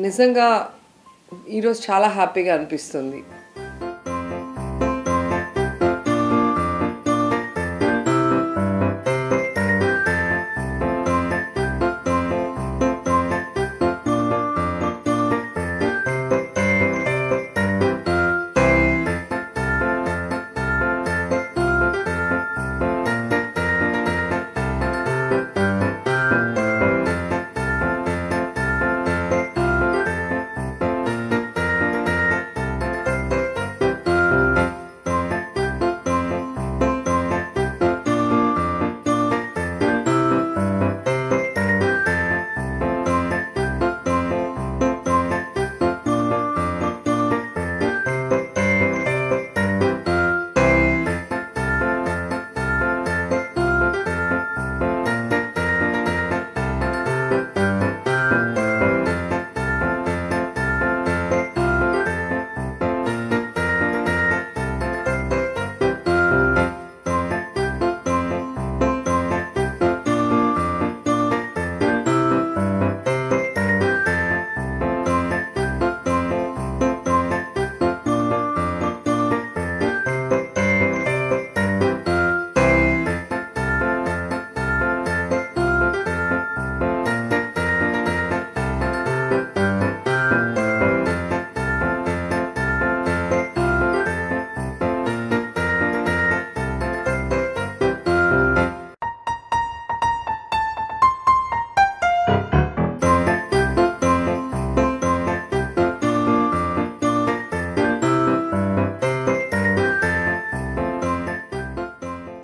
నిజంగా ఈరోజు చాలా హ్యాపీగా అనిపిస్తుంది.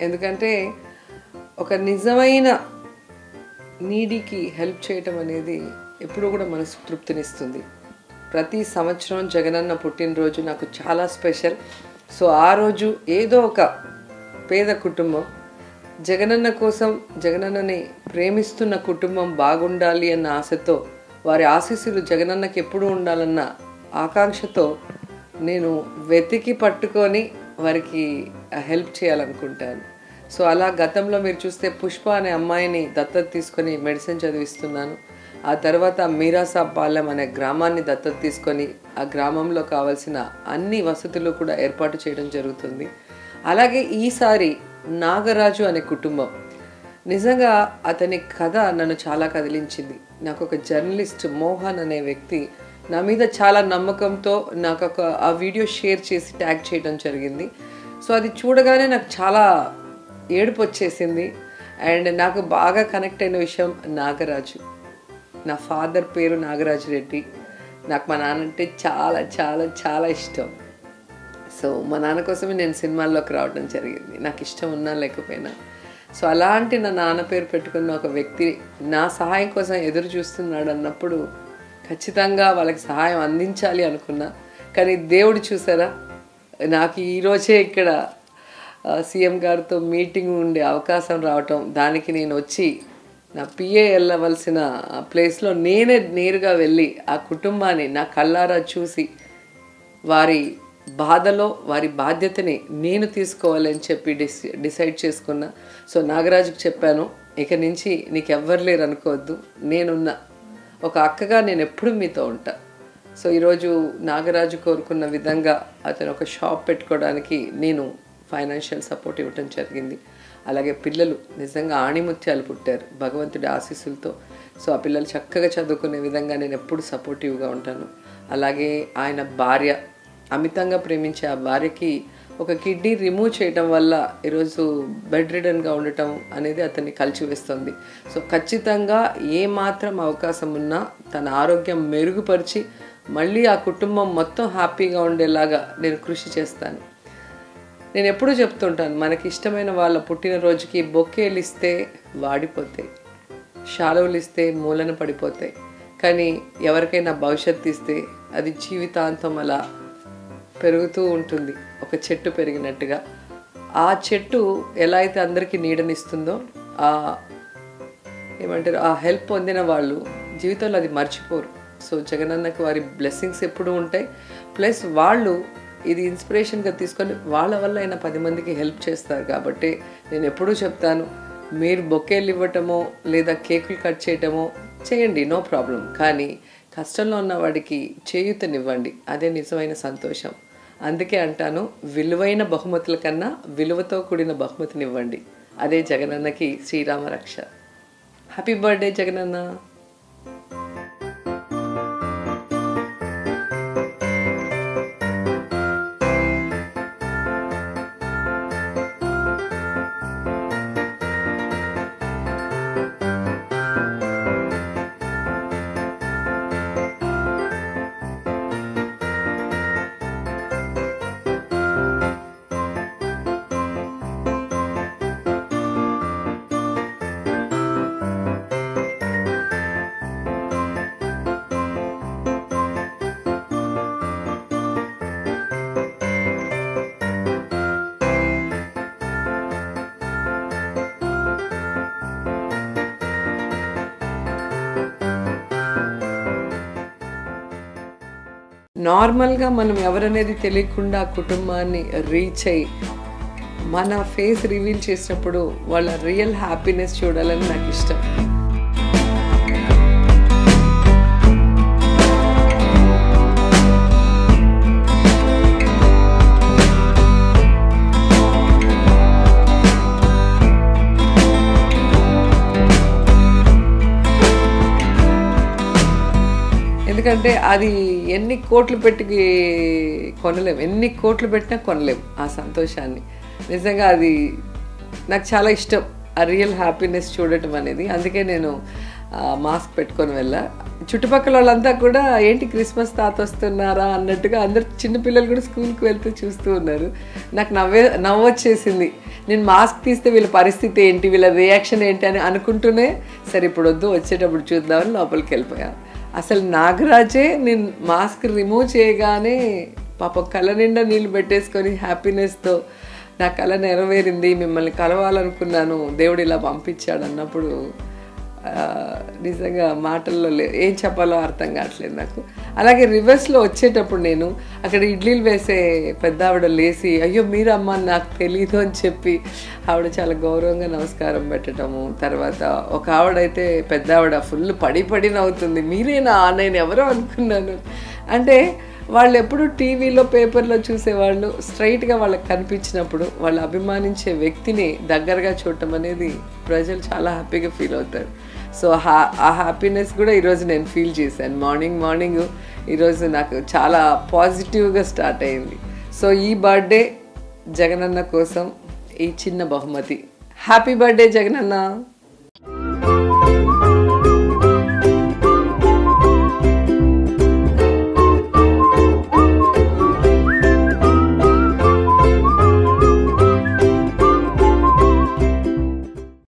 ఎందుకంటే ఒక నిజమైన నీడీకి హెల్ప్ చేయటం అనేది ఎప్పుడూ కూడా మనసు తృప్తినిస్తుంది. ప్రతి సంవత్సరం జగనన్న పుట్టినరోజు నాకు చాలా స్పెషల్. సో ఆ రోజు ఏదో ఒక పేద కుటుంబం జగనన్న కోసం, జగనన్నని ప్రేమిస్తున్న కుటుంబం బాగుండాలి అన్న ఆశతో, వారి ఆశీస్సులు జగనన్నకి ఎప్పుడూ ఉండాలన్న ఆకాంక్షతో నేను వెతికి పట్టుకొని వారికి హెల్ప్ చేయాలనుకుంటాను. సో అలా గతంలో మీరు చూస్తే పుష్ప అనే అమ్మాయిని దత్తత తీసుకొని మెడిసిన్ చదివిస్తున్నాను. ఆ తర్వాత మీరాసాబ్ పాలెం అనే గ్రామాన్ని దత్తత తీసుకొని ఆ గ్రామంలో కావాల్సిన అన్ని వసతులు కూడా ఏర్పాటు చేయడం జరుగుతుంది. అలాగే ఈసారి నాగరాజు అనే కుటుంబం, నిజంగా అతని కథ నన్ను చాలా కదిలించింది. నాకు ఒక జర్నలిస్ట్ మోహన్ అనే వ్యక్తి నా మీద చాలా నమ్మకంతో నాకు ఆ వీడియో షేర్ చేసి ట్యాగ్ చేయడం జరిగింది. సో అది చూడగానే నాకు చాలా ఏడుపు వచ్చేసింది. అండ్ నాకు బాగా కనెక్ట్ అయిన విషయం నాగరాజు. నా ఫాదర్ పేరు నాగరాజు రెడ్డి. నాకు మా నాన్న అంటే చాలా చాలా చాలా ఇష్టం. సో మా నాన్న కోసమే నేను సినిమాల్లోకి రావడం జరిగింది, నాకు ఇష్టం ఉన్నా లేకపోయినా. సో అలాంటి నా నాన్న పేరు పెట్టుకున్న ఒక వ్యక్తి నా సహాయం కోసం ఎదురు చూస్తున్నాడు అన్నప్పుడు ఖచ్చితంగా వాళ్ళకి సహాయం అందించాలి అనుకున్నా. కానీ దేవుడు చూసారా, నాకు ఈరోజే ఇక్కడ సీఎం గారితో మీటింగ్ ఉండే అవకాశం రావటం, దానికి నేను వచ్చి నా పిఏ వెళ్ళవలసిన ప్లేస్లో నేనే నేరుగా వెళ్ళి ఆ కుటుంబాన్ని నా కళ్ళారా చూసి వారి బాధలో వారి బాధ్యతని నేను తీసుకోవాలని చెప్పి డిసైడ్ చేసుకున్నా. సో నాగరాజుకి చెప్పాను, ఇక నుంచి నీకు ఎవ్వరు లేరు అనుకోవద్దు, నేనున్నా, ఒక అక్కగా నేను ఎప్పుడు మీతో ఉంటా. సో ఈరోజు నాగరాజు కోరుకున్న విధంగా అతను ఒక షాప్ పెట్టుకోవడానికి నేను ఫైనాన్షియల్ సపోర్ట్ ఇవ్వటం జరిగింది. అలాగే పిల్లలు నిజంగా ఆణిముత్యాలు పుట్టారు భగవంతుడి ఆశీస్సులతో. సో ఆ పిల్లలు చక్కగా చదువుకునే విధంగా నేను ఎప్పుడు సపోర్టివ్గా ఉంటాను. అలాగే ఆయన భార్య, అమితంగా ప్రేమించే ఆ భార్యకి ఒక కిడ్నీ రిమూవ్ చేయడం వల్ల ఈరోజు బెడ్ రిడన్గా ఉండటం అనేది అతన్ని కలిచివేస్తుంది. సో ఖచ్చితంగా ఏమాత్రం అవకాశం ఉన్నా తన ఆరోగ్యం మెరుగుపరిచి మళ్ళీ ఆ కుటుంబం మొత్తం హ్యాపీగా ఉండేలాగా నేను కృషి చేస్తాను. నేను ఎప్పుడూ చెప్తుంటాను, మనకి ఇష్టమైన వాళ్ళ పుట్టినరోజుకి బొకేలు ఇస్తే వాడిపోతాయి, శాలువలు ఇస్తే మూలన పడిపోతాయి, కానీ ఎవరికైనా భవిష్యత్తు ఇస్తే అది జీవితాంతం అలా పెరుగుతూ ఉంటుంది, ఒక చెట్టు పెరిగినట్టుగా. ఆ చెట్టు ఎలా అయితే అందరికీ నీడనిస్తుందో ఏమంటారు ఆ హెల్ప్ పొందిన వాళ్ళు జీవితంలో అది మర్చిపోరు. సో జగనన్నకి వారి బ్లెస్సింగ్స్ ఎప్పుడూ ఉంటాయి. ప్లస్ వాళ్ళు ఇది ఇన్స్పిరేషన్గా తీసుకొని వాళ్ళ వల్ల అయినా 10 మందికి హెల్ప్ చేస్తారు. కాబట్టి నేను ఎప్పుడూ చెప్తాను, మీరు బొకేలు ఇవ్వటమో లేదా కేకులు కట్ చేయటమో చేయండి, నో ప్రాబ్లం. కానీ కష్టంలో ఉన్న వాడికి చేయూతనివ్వండి, అదే నిజమైన సంతోషం. అందుకే అంటాను, విలువైన బహుమతుల కన్నా విలువతో కూడిన బహుమతినివ్వండి. అదే జగనన్నకి శ్రీరామ రక్ష. Happy birthday Jagananna. నార్మల్గా మనం ఎవరనేది తెలియకుండా కుటుంబాన్ని రీచ్ అయ్యి మన ఫేస్ రివీల్ చేసినప్పుడు వాళ్ళ రియల్ హ్యాపీనెస్ చూడాలని నాకు ఇష్టం. ఎందుకంటే అది ఎన్ని కోట్లు పెట్టి కొనలేము, ఎన్ని కోట్లు పెట్టినా కొనలేము ఆ సంతోషాన్ని. నిజంగా అది నాకు చాలా ఇష్టం, ఆ రియల్ హ్యాపీనెస్ చూడటం అనేది. అందుకే నేను మాస్క్ పెట్టుకొని వెళ్ళా. చుట్టుపక్కల వాళ్ళంతా కూడా ఏంటి క్రిస్మస్ తాత వస్తున్నారా అన్నట్టుగా అందరు చిన్నపిల్లలు కూడా స్కూల్కి వెళ్తూ చూస్తూ ఉన్నారు. నాకు నవ్వొచ్చేసింది. నేను మాస్క్ తీస్తే వీళ్ళ పరిస్థితి ఏంటి, వీళ్ళ రియాక్షన్ ఏంటి అని అనుకుంటూనే సరే ఇప్పుడు వద్దు, వచ్చేటప్పుడు చూద్దామని లోపలికి వెళ్ళిపోయాను. అసలు నాగరాజే నేను మాస్క్ రిమూవ్ చేయగానే పాప కళ్ళ నిండా నీళ్ళు పెట్టేసుకొని హ్యాపీనెస్తో నా కళ నెరవేరింది, మిమ్మల్ని కలవాలనుకున్నాను, దేవుడు ఇలా పంపించాడు అన్నప్పుడు నిజంగా మాటల్లో ఏం చెప్పాలో అర్థం కావట్లేదు నాకు. అలాగే రివర్స్లో వచ్చేటప్పుడు నేను అక్కడ ఇడ్లీలు వేసే పెద్ద ఆవిడ లేచి అయ్యో మీరమ్మా నాకు తెలీదు అని చెప్పి ఆవిడ చాలా గౌరవంగా నమస్కారం పెట్టడము. తర్వాత ఒక ఆవిడైతే పెద్ద ఆవిడ ఫుల్ పడి నవ్వుతుంది, మీరేనా నేను ఎవరో అనుకున్నాను. అంటే వాళ్ళు ఎప్పుడు టీవీలో పేపర్లో చూసేవాళ్ళు స్ట్రైట్గా వాళ్ళకి కనిపించినప్పుడు వాళ్ళు అభిమానించే వ్యక్తిని దగ్గరగా చూడటం అనేది ప్రజలు చాలా హ్యాపీగా ఫీల్ అవుతారు. సో ఆ హ్యాపీనెస్ కూడా ఈరోజు నేను ఫీల్ చేశాను. మార్నింగ్ ఈరోజు నాకు చాలా పాజిటివ్గా స్టార్ట్ అయింది. సో ఈ బర్త్డే జగనన్న కోసం ఈ చిన్న బహుమతి. Happy birthday Jagananna.